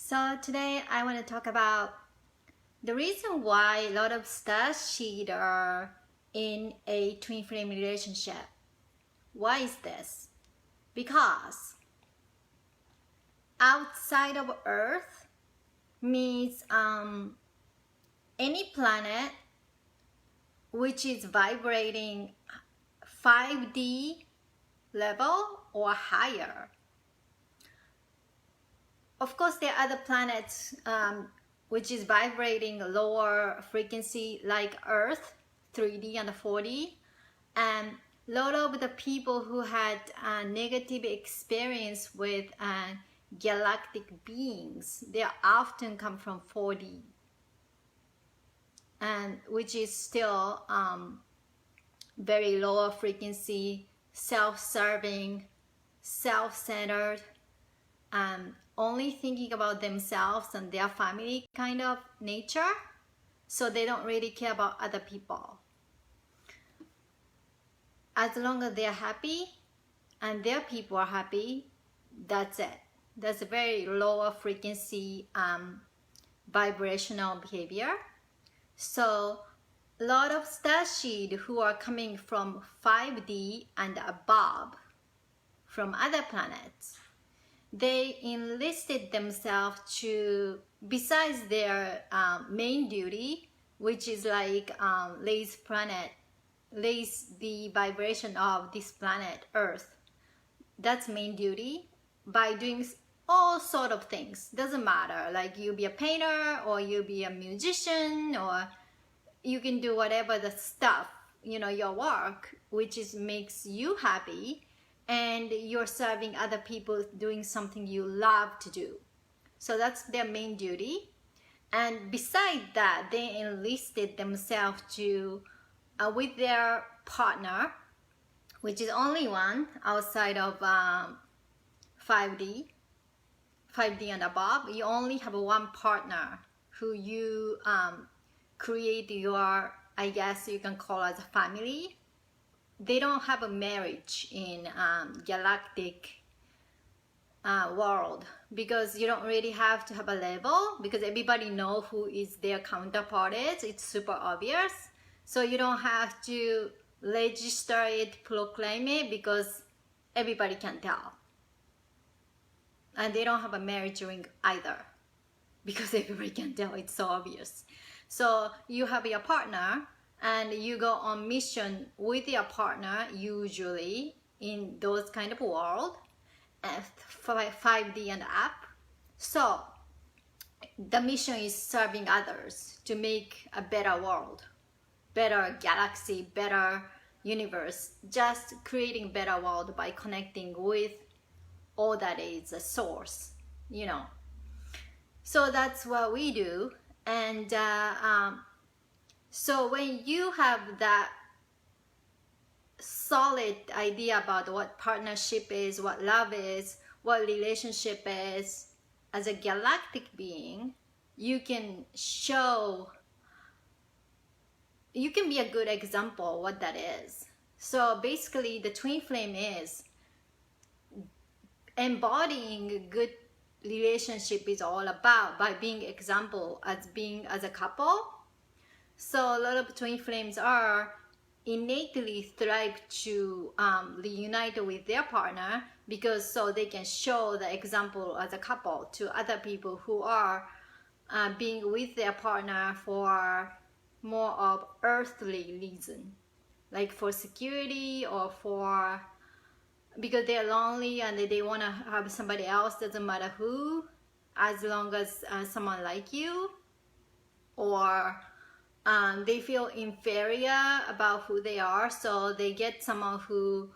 So today I want to talk about the reason why a lot of starseeds are in a twin flame relationship. Why is this? Because outside of Earth means any planet which is vibrating 5D level or higher. Of course, there are other planets which is vibrating lower frequency like Earth, 3D and 4D. And a lot of the people who had a negative experience with galactic beings, they often come from 4D, and which is still very lower frequency, self-serving, self-centered, only thinking about themselves and their family kind of nature. So they don't really care about other people. As long as they're happy and their people are happy, that's it. That's a very lower frequency vibrational behavior. So a lot of starseeds who are coming from 5D and above, from other planets, they enlisted themselves to, besides their main duty, which is like raise the vibration of this planet Earth. That's main duty, by doing all sort of things. Doesn't matter, like you be a painter or you be a musician, or you can do whatever the stuff, your work, which is makes you happy, and you're serving other people doing something you love to do. So that's their main duty. And beside that, they enlisted themselves to with their partner, which is only one outside of 5D and above. You only have one partner who you create your, I guess you can call as a family. They don't have a marriage in galactic world, because you don't really have to have a level, because everybody know who is their counterpart is. It's super obvious. So you don't have to register it, proclaim it, because everybody can tell. And they don't have a marriage ring either, because everybody can tell. It's so obvious. So you have your partner and you go on mission with your partner, usually in those kind of world, 5D and up. So the mission is serving others to make a better world, better galaxy, better universe, just creating better world by connecting with all that is a source, So that's what we do. And so when you have that solid idea about what partnership is, what love is, what relationship is, as a galactic being, you can be a good example what that is. So basically the twin flame is embodying good relationship is all about, by being example as a couple. So a lot of twin flames are innately thrive to reunite with their partner, because so they can show the example as a couple to other people who are being with their partner for more of earthly reason, like for security or for because they're lonely and they want to have somebody else, doesn't matter who, as long as someone like you, or they feel inferior about who they are, so they get someone who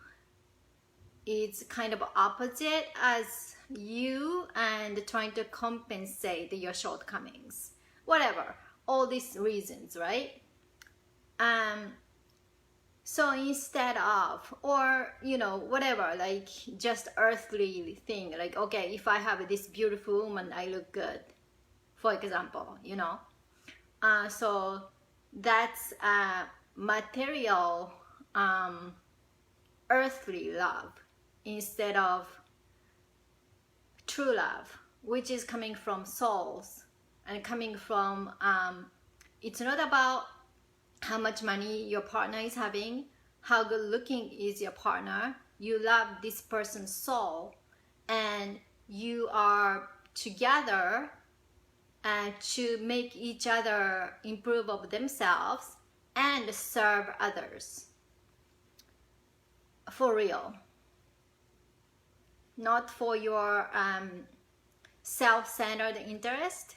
is kind of opposite as you and trying to compensate your shortcomings, whatever, all these reasons, right? So instead of, or whatever, like just earthly thing, like, okay, if I have this beautiful woman, I look good, for example, so that's material earthly love instead of true love, which is coming from souls and coming from, it's not about how much money your partner is having, how good looking is your partner. You love this person's soul, and you are together to make each other improve of themselves and serve others. For real. Not for your self-centered interest.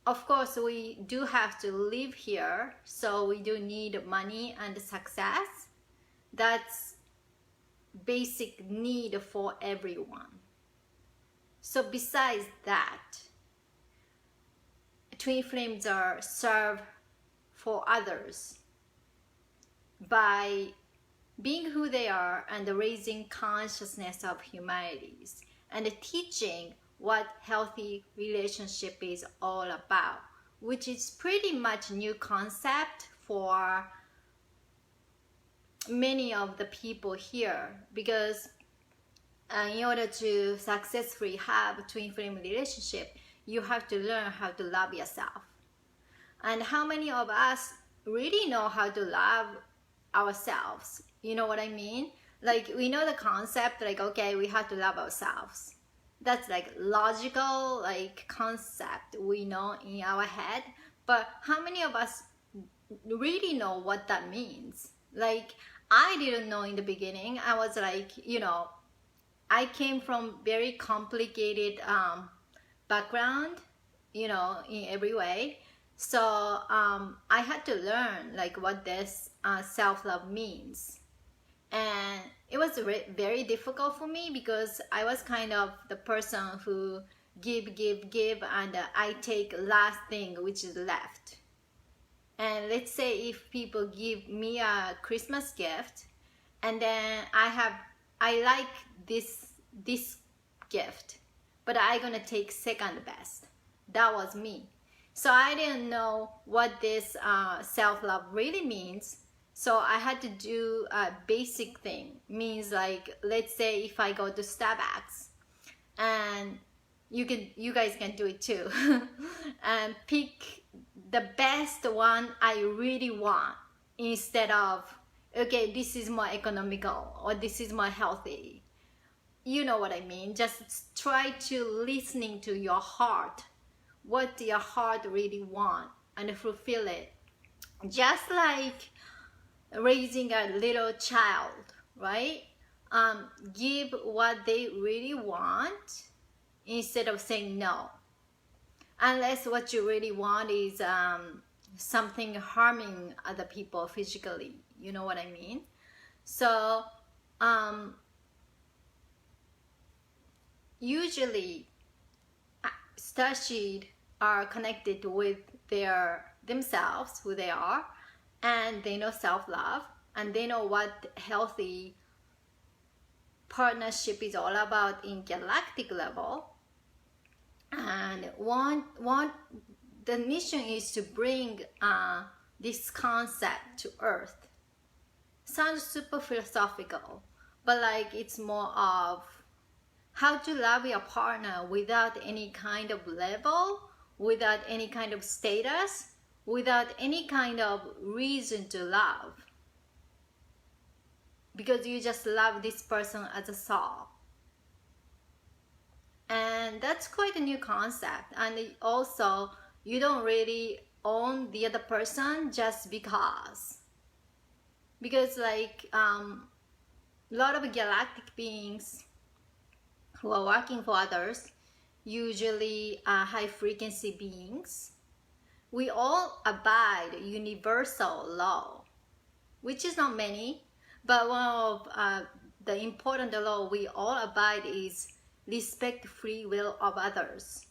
Of course, we do have to live here, so we do need money and success. That's basic need for everyone. So besides that, twin flames are serve for others by being who they are and raising consciousness of humanities and teaching what healthy relationship is all about, which is pretty much new concept for many of the people here, because in order to successfully have a twin flame relationship, you have to learn how to love yourself. And how many of us really know how to love ourselves? You know what I mean? Like, we know the concept, like, okay, we have to love ourselves. That's like logical, like, concept we know in our head. But how many of us really know what that means? Like, I didn't know in the beginning. I was like, you know, I came from very complicated background, you know, in every way. So I had to learn like what this self-love means. And it was very difficult for me, because I was kind of the person who give, and I take last thing, which is left. And let's say if people give me a Christmas gift, and then I like this gift, but I gonna take second best. That was me. So I didn't know what this self-love really means. So I had to do a basic thing. Means like, let's say if I go to Starbucks, and you guys can do it too, and pick the best one I really want, instead of, okay, this is more economical or this is more healthy. You know what I mean? Just try to listening to your heart, what your heart really want, and fulfill it. Just like raising a little child, right? Give what they really want instead of saying no. Unless what you really want is something harming other people physically. You know what I mean? So usually starseed are connected with themselves, who they are, and they know self-love, and they know what healthy partnership is all about in galactic level. And the mission is to bring this concept to Earth. Sounds super philosophical, but like, it's more of how to love your partner without any kind of level, without any kind of status, without any kind of reason to love. Because you just love this person as a soul. And that's quite a new concept. And also, you don't really own the other person just because. Because like, a lot of galactic beings who are working for others, usually high frequency beings, we all abide universal law, which is not many, but one of the important law we all abide is respect free will of others.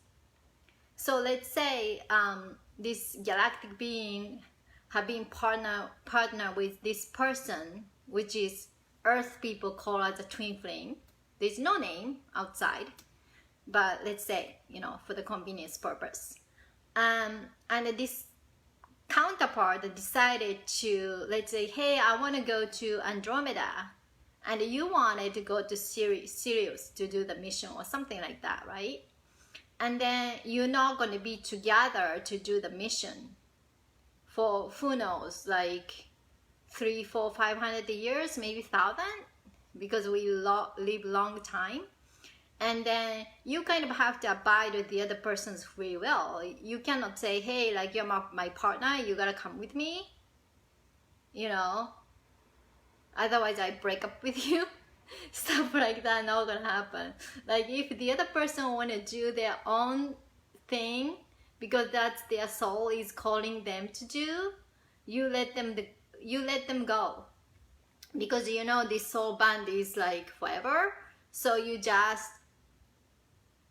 So let's say this galactic being have been partner with this person, which is Earth people call as a twin flame. There's no name outside, but let's say, you know, for the convenience purpose. And this counterpart decided to, let's say, hey, I want to go to Andromeda, and you wanted to go to Sirius to do the mission or something like that, right? and then you're not going to be together to do the mission for who knows, like 3, 4, 500 years, maybe 1,000, because we live long time. And then you kind of have to abide with the other person's free will. You cannot say, hey, like, you're my partner, you gotta come with me, you know, otherwise I break up with you. Stuff like that not gonna happen. Like, if the other person want to do their own thing because that's their soul is calling them to do, you let them go, because you know this soul bond is like forever. So you just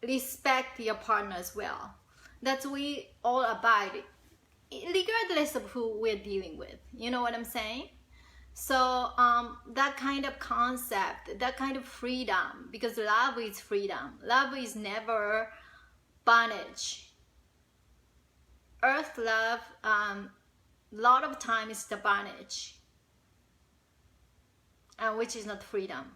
respect your partner as well. That's we all abide, regardless of who we're dealing with. You know what I'm saying? So that kind of concept, that kind of freedom, because love is freedom. Love is never bondage. Earth love, lot of time is the bondage, which is not freedom.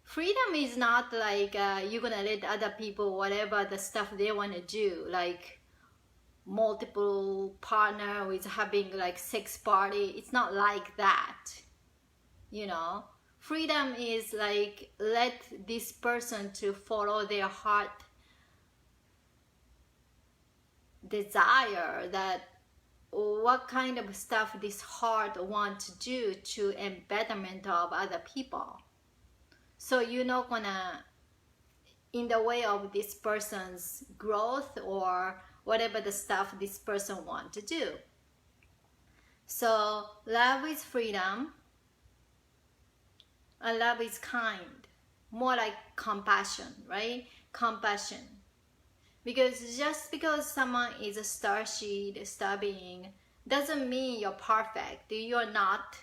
Freedom is not like you're gonna let other people whatever the stuff they want to do, like multiple partner with having like sex party. It's not like that, you know. Freedom is like let this person to follow their heart desire, that what kind of stuff this heart want to do to embetterment of other people. So you're not gonna in the way of this person's growth or whatever the stuff this person want to do. So love is freedom, and love is kind, more like compassion, right? Compassion. Because just because someone is a starseed, star being, doesn't mean you're perfect. You're not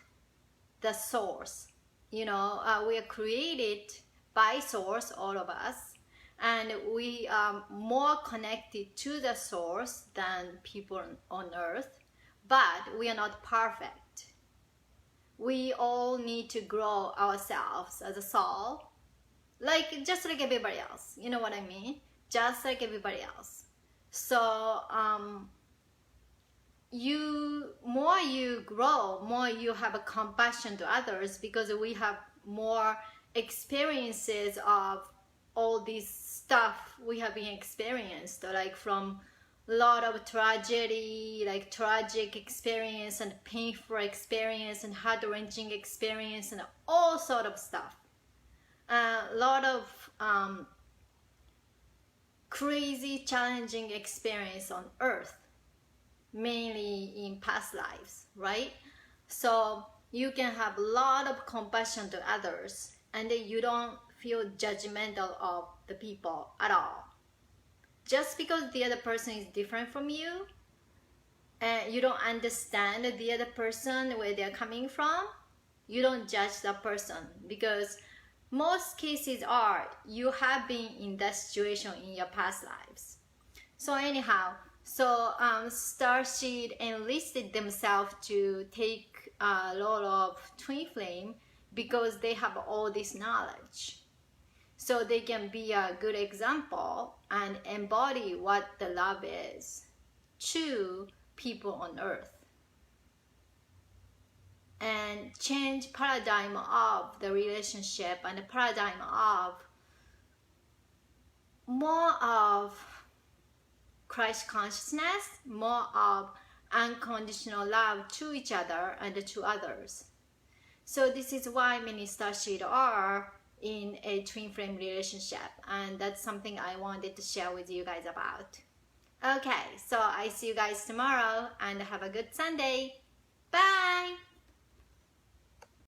the source. You know, we are created by source, all of us, and we are more connected to the source than people on earth, but we are not perfect. We all need to grow ourselves as a soul, just like everybody else. You know what I mean? Just like everybody else. So more you grow, more you have a compassion to others, because we have more experiences of all this stuff we have been experienced, like from a lot of tragedy, like tragic experience and painful experience and heart-wrenching experience and all sort of stuff. A lot of crazy, challenging experience on earth, mainly in past lives, right? So you can have a lot of compassion to others, and then you don't feel judgmental of the people at all. Just because the other person is different from you, and you don't understand the other person, where they're coming from, you don't judge that person, because most cases are you have been in that situation in your past lives. So anyhow, Starseed enlisted themselves to take a lot of twin flame because they have all this knowledge. So they can be a good example and embody what the love is to people on earth, and change paradigm of the relationship and the paradigm of more of Christ consciousness, more of unconditional love to each other and to others. So this is why many starseed are in a twin flame relationship, and that's something I wanted to share with you guys about. Okay, so I see you guys tomorrow, and have a good Sunday. Bye!